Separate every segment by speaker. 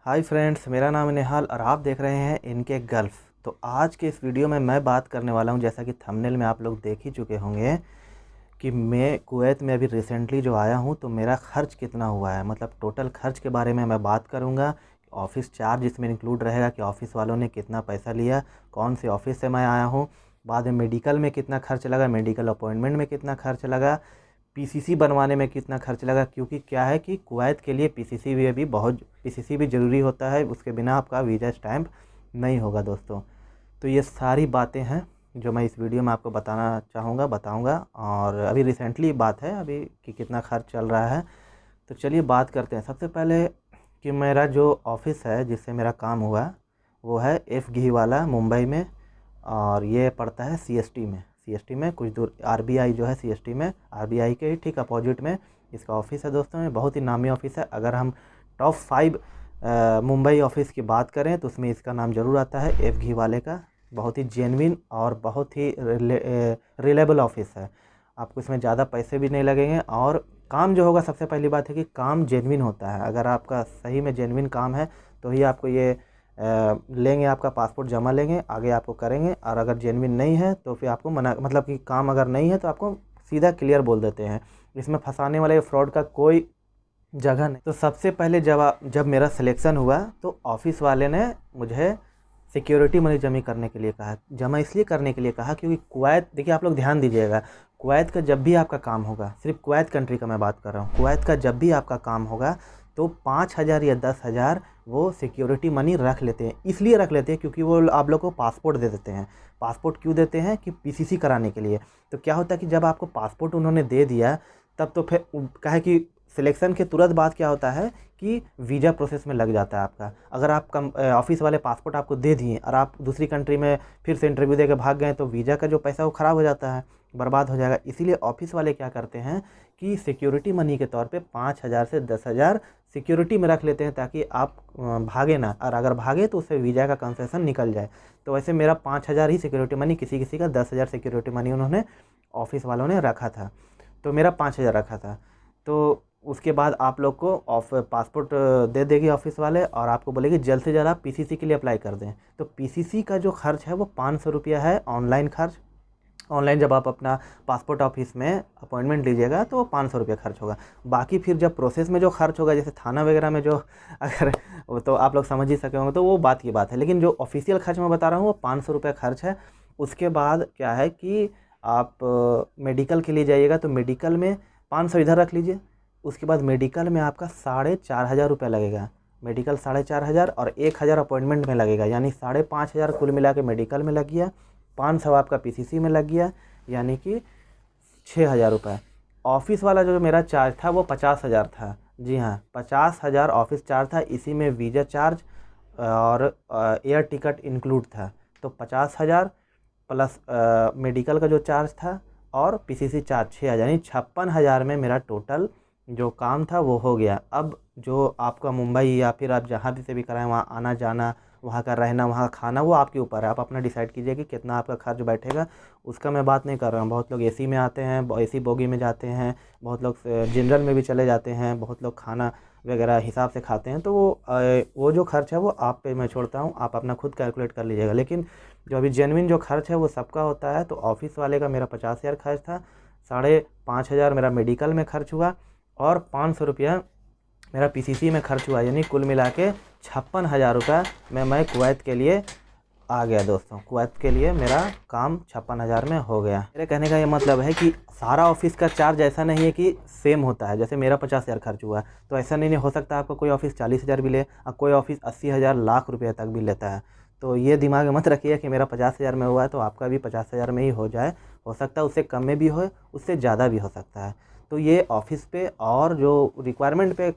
Speaker 1: Hi friends, मेरा नाम है नेहाल और आप देख रहे हैं इनके गल्फ। तो आज के इस वीडियो में मैं बात करने वाला हूं, जैसा कि थंबनेल में आप लोग देख ही चुके होंगे, कि मैं कुवैत में अभी रिसेंटली जो आया हूं तो मेरा खर्च कितना हुआ है। मतलब टोटल खर्च के बारे में मैं बात करूंगा। ऑफ़िस चार्ज इसमें इंक्लूड रहेगा कि ऑफ़िस वालों ने कितना पैसा लिया, कौन से ऑफ़िस से मैं आया हूँ, बाद में मेडिकल में कितना खर्च लगा, मेडिकल अपॉइंटमेंट में कितना खर्च लगा, पीसीसी बनवाने में कितना खर्च लगा। क्योंकि क्या है कि कुवैत के लिए पीसीसी भी ज़रूरी होता है, उसके बिना आपका वीज़ा स्टैम्प नहीं होगा दोस्तों। तो ये सारी बातें हैं जो मैं इस वीडियो में आपको बताऊंगा। और अभी रिसेंटली बात है अभी कि कितना खर्च चल रहा है। तो चलिए बात करते हैं। सबसे पहले कि मेरा जो ऑफ़िस है जिससे मेरा काम हुआ वो है एफ घी वाला, मुंबई में। और ये पड़ता है सीएसटी में कुछ दूर। आरबीआई जो है सीएसटी में, आरबीआई के ही ठीक अपोजिट में इसका ऑफ़िस है दोस्तों। ये बहुत ही नामी ऑफ़िस है। अगर हम टॉप 5 मुंबई ऑफ़िस की बात करें तो उसमें इसका नाम ज़रूर आता है, एफ घी वाले का। बहुत ही जेन्युइन और बहुत ही रिलेबल ऑफ़िस है। आपको इसमें ज़्यादा पैसे भी नहीं लगेंगे और काम जो होगा, सबसे पहली बात है कि काम जेन्युइन होता है। अगर आपका सही में जेन्युइन काम है तो ही आपको ये लेंगे, आपका पासपोर्ट जमा लेंगे, आगे आपको करेंगे। और अगर जेन्युइन नहीं है तो फिर आपको मना, मतलब कि काम अगर नहीं है तो आपको सीधा क्लियर बोल देते हैं। इसमें फंसाने वाले फ्रॉड का कोई जगह नहीं। तो सबसे पहले जब मेरा सिलेक्शन हुआ तो ऑफ़िस वाले ने मुझे सिक्योरिटी मनी जमा इसलिए करने के लिए कहा क्योंकि कुवैत, देखिए आप लोग ध्यान दीजिएगा, कुवैत का जब भी आपका काम होगा, सिर्फ कुवैत कंट्री का मैं बात कर रहा हूँ, कुवैत का जब भी आपका काम होगा तो 5,000 या 10,000 वो सिक्योरिटी मनी रख लेते हैं। इसलिए रख लेते हैं क्योंकि वो आप लोग को पासपोर्ट दे देते हैं। पासपोर्ट क्यों देते हैं? कि पीसीसी कराने के लिए। तो क्या होता है कि जब आपको पासपोर्ट उन्होंने दे दिया तब तो फिर क्या है कि सिलेक्शन के तुरंत बाद क्या होता है कि वीज़ा प्रोसेस में लग जाता है आपका। अगर आप ऑफ़िस वाले पासपोर्ट आपको दे दिए और आप दूसरी कंट्री में फिर से इंटरव्यू दे के भाग गए तो वीज़ा का जो पैसा वो ख़राब हो जाता है, बर्बाद हो जाएगा। इसीलिए ऑफ़िस वाले क्या करते हैं कि सिक्योरिटी मनी के तौर पे 5,000 से 10,000 सिक्योरिटी में रख लेते हैं ताकि आप भागे ना, और अगर भागे तो उससे वीज़ा का कंसेशन निकल जाए। तो वैसे मेरा 5,000 ही सिक्योरिटी मनी, किसी किसी का 10,000 सिक्योरिटी मनी उन्होंने ऑफ़िस वालों ने रखा था। तो मेरा 5,000 रखा था। तो उसके बाद आप लोग को पासपोर्ट दे देगी ऑफ़िस वाले और आपको बोलेगी जल्द से जल्द आप पीसीसी के लिए अप्लाई कर दें। तो पीसीसी का जो खर्च है वो 500 रुपया है, ऑनलाइन खर्च। ऑनलाइन जब आप अपना पासपोर्ट ऑफिस में अपॉइंटमेंट लीजिएगा तो 500 रुपया खर्च होगा। बाकी फिर जब प्रोसेस में जो खर्च होगा, जैसे थाना वगैरह में जो अगर वो तो आप लोग समझ ही सके होंगे, तो वो बात की बात है। लेकिन जो ऑफिशियल खर्च मैं बता रहा हूँ वो 500 रुपया खर्च है। उसके बाद क्या है कि आप मेडिकल के लिए जाइएगा तो मेडिकल में 500 इधर रख लीजिए। उसके बाद मेडिकल में आपका 4,500 रुपया लगेगा। मेडिकल 4,500 और 1,000 अपॉइंटमेंट में लगेगा, यानी 5,500 कुल मिला के मेडिकल में लग गया। 500 आपका पीसीसी में लग गया, यानी कि 6,000 रुपये। ऑफ़िस वाला जो मेरा चार्ज था वो 50,000 था। जी हाँ, 50,000 ऑफ़िस चार्ज था। इसी में वीज़ा चार्ज और एयर टिकट इंक्लूड था। तो 50,000 प्लस मेडिकल का जो चार्ज था और पीसीसी चार्ज 6,000, यानी 56,000 में मेरा टोटल जो काम था वो हो गया। अब जो आपका मुंबई या फिर आप जहाँ भी से भी कराएं, वहाँ आना जाना, वहाँ का रहना, वहाँ खाना, वो आपके ऊपर है। आप अपना डिसाइड कीजिए कि कितना आपका खर्च बैठेगा। उसका मैं बात नहीं कर रहा हूँ। बहुत लोग एसी में आते हैं, एसी बोगी में जाते हैं, बहुत लोग जनरल में भी चले जाते हैं, बहुत लोग खाना वगैरह हिसाब से खाते हैं। तो वो जो खर्च है वो आप पे मैं छोड़ता हूँ, आप अपना खुद कैलकुलेट कर लीजिएगा। लेकिन जो अभी जेन्युइन जो खर्च है वो सबका होता है। तो ऑफ़िस वाले का मेरा 50,000 खर्च था, 5,500 मेरा मेडिकल में खर्च हुआ और 500 रुपया मेरा पीसीसी में खर्च हुआ, यानी कुल मिला के 56,000 रुपये में मैं कुवैत के लिए आ गया दोस्तों। कुवैत के लिए मेरा काम 56,000 में हो गया। मेरे कहने का ये मतलब है कि सारा ऑफ़िस का चार्ज ऐसा नहीं है कि सेम होता है। जैसे मेरा 50,000 खर्च हुआ तो ऐसा नहीं हो सकता आपका कोई ऑफ़िस 40,000 भी ले और कोई ऑफ़िस 80,000 लाख रुपये तक भी लेता है। तो ये दिमाग में मत रखिए कि मेरा 50,000 में हुआ है तो आपका भी 50,000 में ही हो जाए। हो सकता है उससे कम में भी हो, उससे ज़्यादा भी हो सकता है। तो ये ऑफ़िस पे और जो रिक्वायरमेंट पे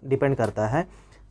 Speaker 1: डिपेंड करता है।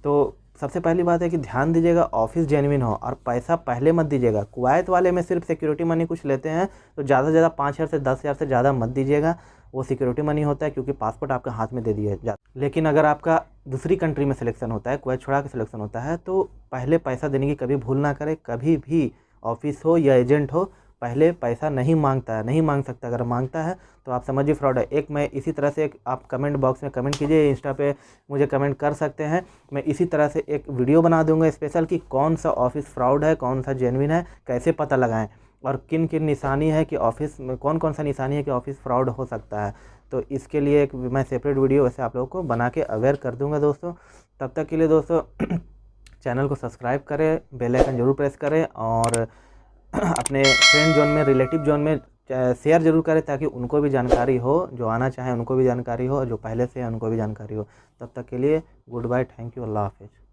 Speaker 1: तो सबसे पहली बात है कि ध्यान दीजिएगा ऑफ़िस जेन्युइन हो और पैसा पहले मत दीजिएगा। कुवैत वाले में सिर्फ सिक्योरिटी मनी कुछ लेते हैं, तो ज़्यादा से ज़्यादा 5,000 से 10,000 से ज़्यादा मत दीजिएगा। वो सिक्योरिटी मनी होता है क्योंकि पासपोर्ट आपके हाथ में दे दिया जाता है। लेकिन अगर आपका दूसरी कंट्री में सिलेक्शन होता है, कुवैत छोड़ा के सिलेक्शन होता है, तो पहले पैसा देने की कभी भूल ना करें। कभी भी ऑफ़िस हो या एजेंट हो, पहले पैसा नहीं मांगता है, नहीं मांग सकता। अगर मांगता है तो आप समझिए फ्रॉड है। एक मैं इसी तरह से आप कमेंट बॉक्स में कमेंट कीजिए, इंस्टा पे मुझे कमेंट कर सकते हैं। मैं इसी तरह से एक वीडियो बना दूंगा स्पेशल कि कौन सा ऑफिस फ्रॉड है, कौन सा जेन्युइन है, कैसे पता लगाएं, और किन किन निशानी है कि ऑफिस में कौन कौन सा निशानी है कि ऑफिस फ्रॉड हो सकता है। तो इसके लिए एक मैं सेपरेट वीडियो वैसे आप लोगों को बना के अवेयर कर दूंगा दोस्तों। तब तक के लिए दोस्तों चैनल को सब्सक्राइब करें, बेल आइकन जरूर प्रेस करें, और अपने फ्रेंड जोन में, रिलेटिव जोन में शेयर जरूर करें, ताकि उनको भी जानकारी हो, जो आना चाहें उनको भी जानकारी हो, और जो पहले से हैं उनको भी जानकारी हो। तब तक के लिए गुड बाय, थैंक यू, अल्लाह हाफिज़।